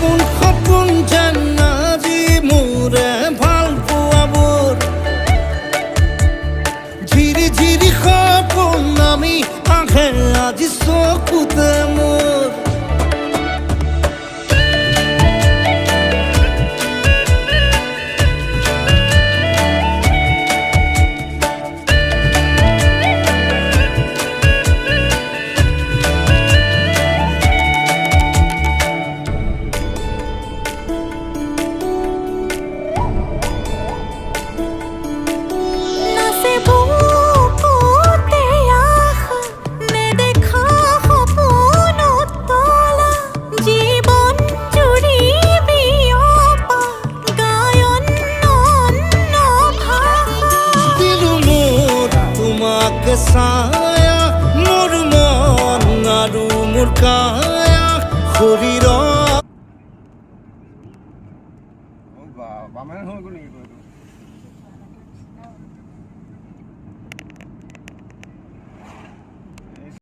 সপোন যেন আজি মোৰে ভাল পোৱাবোৰ ঝিৰি ঝিৰি সপোন আমি আহে আজি চকুতে মোৰ ছায়া মোৰ মন আৰু মোৰ কায়া শৰীৰ বামেন হৈ গ'ল নেকি